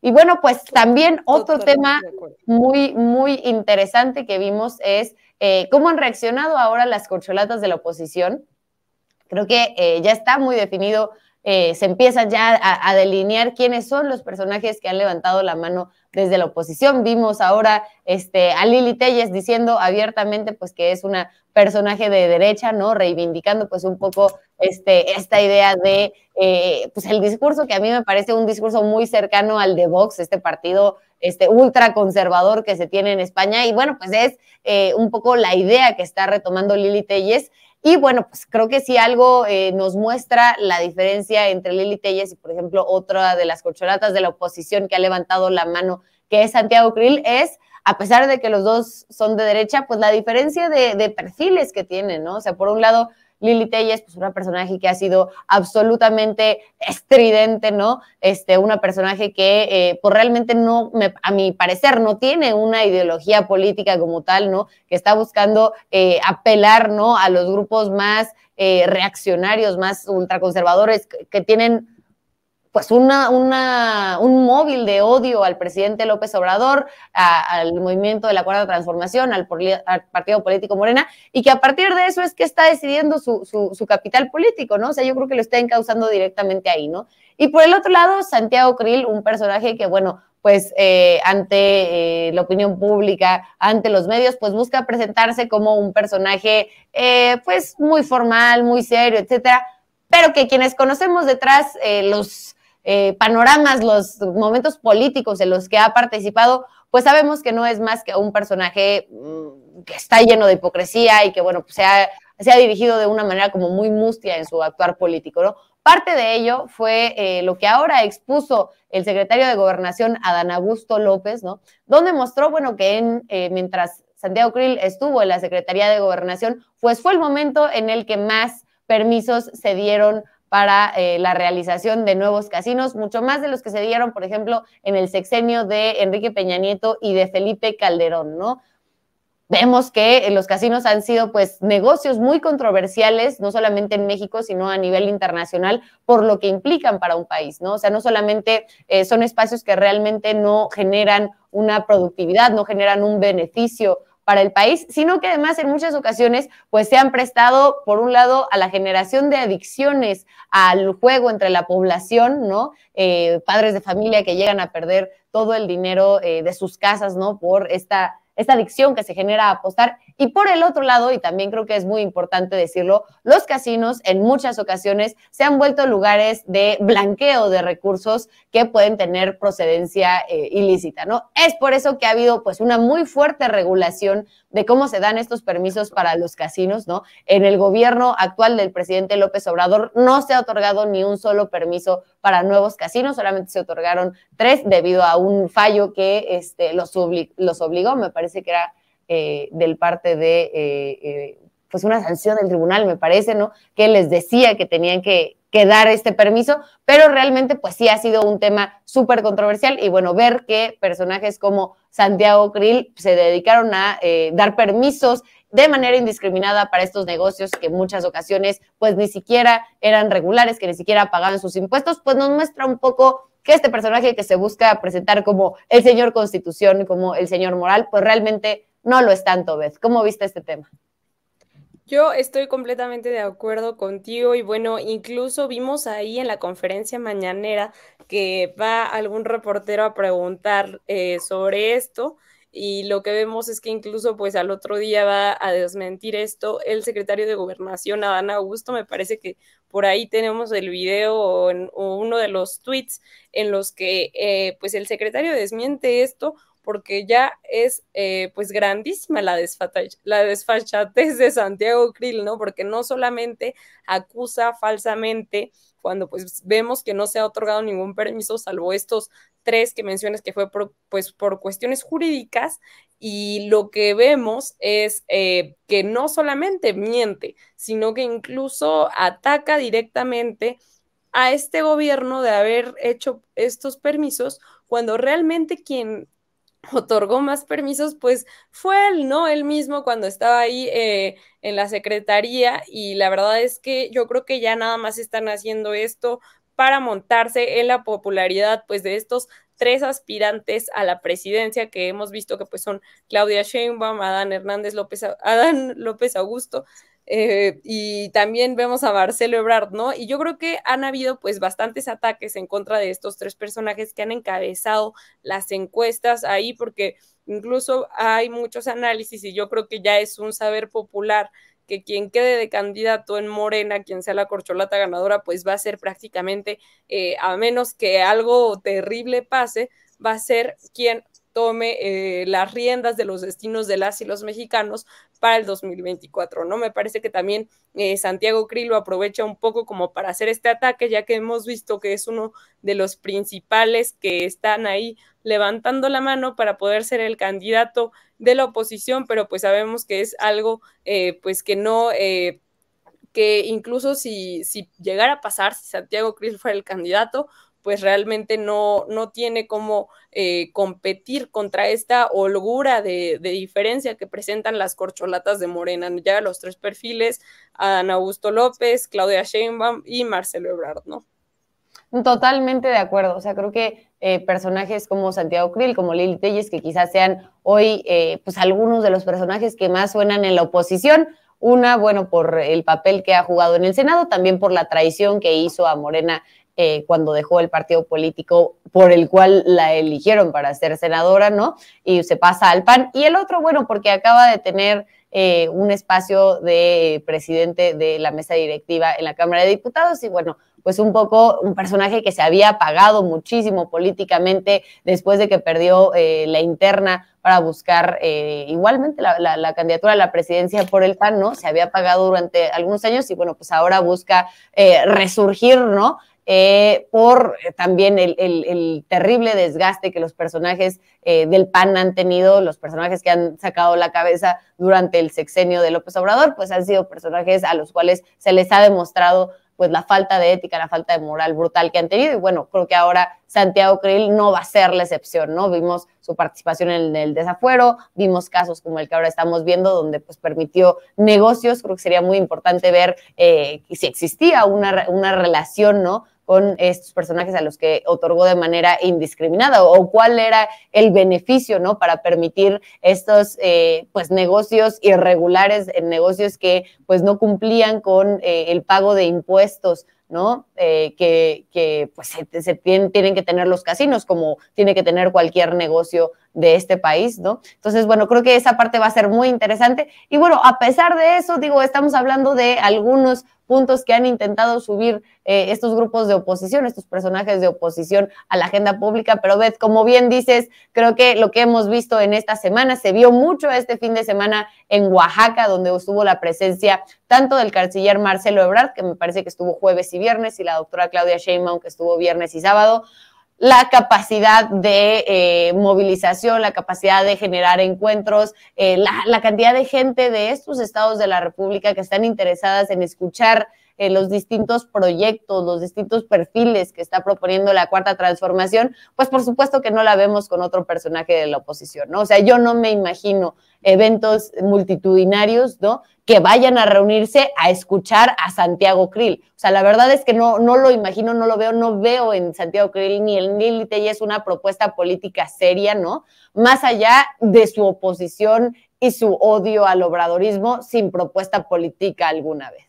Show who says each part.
Speaker 1: Y bueno, pues también otro tema
Speaker 2: de acuerdo.
Speaker 1: muy, muy interesante que vimos es cómo han reaccionado ahora las corcholatas de la oposición. Creo que ya está muy definido, se empiezan ya a delinear quiénes son los personajes que han levantado la mano desde la oposición. Vimos ahora a Lili Telles diciendo abiertamente pues que es una personaje de derecha, ¿no? Reivindicando pues un poco esta idea de pues el discurso que a mí me parece un discurso muy cercano al de Vox, este partido ultra conservador que se tiene en España, y bueno, pues es un poco la idea que está retomando Lili Telles. Y bueno, pues creo que si algo nos muestra la diferencia entre Lili Telles y, por ejemplo, otra de las corcholatas de la oposición que ha levantado la mano, que es Santiago Krill, es, a pesar de que los dos son de derecha, pues la diferencia de perfiles que tienen, ¿no? O sea, por un lado, Lili Telles, pues una personaje que ha sido absolutamente estridente, ¿no? Una personaje que pues realmente no, a mi parecer, no tiene una ideología política como tal, ¿no? Que está buscando apelar, ¿no? A los grupos más reaccionarios, más ultraconservadores, que tienen pues un móvil de odio al presidente López Obrador, al movimiento de la Cuarta Transformación, al partido político Morena, y que a partir de eso es que está decidiendo su capital político, ¿no? O sea, yo creo que lo está encauzando directamente ahí, ¿no? Y por el otro lado, Santiago Krill, un personaje que, bueno, pues ante la opinión pública, ante los medios, pues busca presentarse como un personaje pues muy formal, muy serio, etcétera, pero que quienes conocemos detrás los panoramas, los momentos políticos en los que ha participado, pues sabemos que no es más que un personaje que está lleno de hipocresía y que, bueno, pues se ha dirigido de una manera como muy mustia en su actuar político, ¿no? Parte de ello fue lo que ahora expuso el secretario de Gobernación, Adán Augusto López, ¿no? Donde mostró, bueno, que mientras Santiago Krill estuvo en la Secretaría de Gobernación, pues fue el momento en el que más permisos se dieron para la realización de nuevos casinos, mucho más de los que se dieron, por ejemplo, en el sexenio de Enrique Peña Nieto y de Felipe Calderón, ¿no? Vemos que los casinos han sido pues negocios muy controversiales, no solamente en México, sino a nivel internacional, por lo que implican para un país, ¿no? O sea, no solamente son espacios que realmente no generan una productividad, no generan un beneficio para el país, sino que además en muchas ocasiones pues se han prestado, por un lado, a la generación de adicciones al juego entre la población, ¿no? Padres de familia que llegan a perder todo el dinero de sus casas, ¿no? Por esta adicción que se genera a apostar. Y por el otro lado, y también creo que es muy importante decirlo, los casinos en muchas ocasiones se han vuelto lugares de blanqueo de recursos que pueden tener procedencia ilícita, ¿no? Es por eso que ha habido pues una muy fuerte regulación de cómo se dan estos permisos para los casinos, ¿no? En el gobierno actual del presidente López Obrador no se ha otorgado ni un solo permiso para nuevos casinos, solamente se otorgaron 3 debido a un fallo que los obligó, me parece que era del parte de pues una sanción del tribunal, me parece, ¿no? Que les decía que tenían que dar este permiso, pero realmente pues sí ha sido un tema súper controversial y bueno, ver que personajes como Santiago Krill se dedicaron a dar permisos de manera indiscriminada para estos negocios que en muchas ocasiones pues ni siquiera eran regulares, que ni siquiera pagaban sus impuestos, pues nos muestra un poco que este personaje que se busca presentar como el señor Constitución, como el señor Moral, pues realmente no lo es tanto, Beth. ¿Cómo viste este tema?
Speaker 2: Yo estoy completamente de acuerdo contigo y bueno, incluso vimos ahí en la conferencia mañanera que va algún reportero a preguntar sobre esto y lo que vemos es que incluso pues al otro día va a desmentir esto el secretario de Gobernación, Adán Augusto, me parece que por ahí tenemos el video o uno de los tweets en los que pues el secretario desmiente esto porque ya es pues grandísima la desfachatez de Santiago Krill, ¿no? Porque no solamente acusa falsamente cuando pues vemos que no se ha otorgado ningún permiso, salvo estos 3 que mencionas que fue pues por cuestiones jurídicas, y lo que vemos es que no solamente miente, sino que incluso ataca directamente a este gobierno de haber hecho estos permisos cuando realmente quien otorgó más permisos, pues fue él, ¿no? Él mismo cuando estaba ahí en la secretaría y la verdad es que yo creo que ya nada más están haciendo esto para montarse en la popularidad pues de estos tres aspirantes a la presidencia que hemos visto que pues son Claudia Sheinbaum, Adán López Augusto, y también vemos a Marcelo Ebrard, ¿no? Y yo creo que han habido pues bastantes ataques en contra de estos tres personajes que han encabezado las encuestas ahí, porque incluso hay muchos análisis y yo creo que ya es un saber popular que quien quede de candidato en Morena, quien sea la corcholata ganadora, pues va a ser prácticamente, a menos que algo terrible pase, va a ser quien tome las riendas de los destinos de las y los mexicanos para el 2024, ¿no? Me parece que también Santiago Krill lo aprovecha un poco como para hacer este ataque, ya que hemos visto que es uno de los principales que están ahí levantando la mano para poder ser el candidato de la oposición, pero pues sabemos que es algo pues que no... que incluso si llegara a pasar, si Santiago Krill fuera el candidato, pues realmente no tiene cómo competir contra esta holgura de diferencia que presentan las corcholatas de Morena. Ya los tres perfiles, Adán Augusto López, Claudia Sheinbaum y Marcelo Ebrard, ¿no?
Speaker 1: Totalmente de acuerdo, o sea, creo que personajes como Santiago Krill, como Lili Telles, que quizás sean hoy pues algunos de los personajes que más suenan en la oposición, una, bueno, por el papel que ha jugado en el Senado, también por la traición que hizo a Morena cuando dejó el partido político por el cual la eligieron para ser senadora, ¿no? Y se pasa al PAN. Y el otro, bueno, porque acaba de tener un espacio de presidente de la mesa directiva en la Cámara de Diputados y bueno, pues un poco un personaje que se había apagado muchísimo políticamente después de que perdió la interna para buscar igualmente la candidatura a la presidencia por el PAN, ¿no? Se había apagado durante algunos años y bueno, pues ahora busca resurgir, ¿no? Por también el terrible desgaste que los personajes del PAN han tenido, los personajes que han sacado la cabeza durante el sexenio de López Obrador, pues han sido personajes a los cuales se les ha demostrado pues la falta de ética, la falta de moral brutal que han tenido, y bueno, creo que ahora Santiago Krill no va a ser la excepción, ¿no? Vimos su participación en el desafuero, vimos casos como el que ahora estamos viendo, donde pues permitió negocios, creo que sería muy importante ver si existía una relación, ¿no?, con estos personajes a los que otorgó de manera indiscriminada o cuál era el beneficio, ¿no?, para permitir estos pues negocios irregulares, negocios que pues no cumplían con el pago de impuestos, ¿no? Que pues tienen que tener los casinos, como tiene que tener cualquier negocio de este país, ¿no? Entonces, bueno, creo que esa parte va a ser muy interesante. Y bueno, a pesar de eso, digo, estamos hablando de algunos puntos que han intentado subir estos grupos de oposición, estos personajes de oposición a la agenda pública, pero Beth, como bien dices, creo que lo que hemos visto en esta semana, se vio mucho este fin de semana en Oaxaca, donde estuvo la presencia tanto del canciller Marcelo Ebrard, que me parece que estuvo jueves y viernes, y la doctora Claudia Sheinbaum, que estuvo viernes y sábado, la capacidad de movilización, la capacidad de generar encuentros, la cantidad de gente de estos estados de la República que están interesadas en escuchar los distintos proyectos, los distintos perfiles que está proponiendo la Cuarta Transformación, pues por supuesto que no la vemos con otro personaje de la oposición, ¿no? O sea, yo no me imagino eventos multitudinarios, ¿no?, que vayan a reunirse a escuchar a Santiago Krill. O sea, la verdad es que no lo imagino, no veo en Santiago Krill ni en Lili Telles una propuesta política seria, ¿no?, más allá de su oposición y su odio al obradorismo sin propuesta política alguna vez.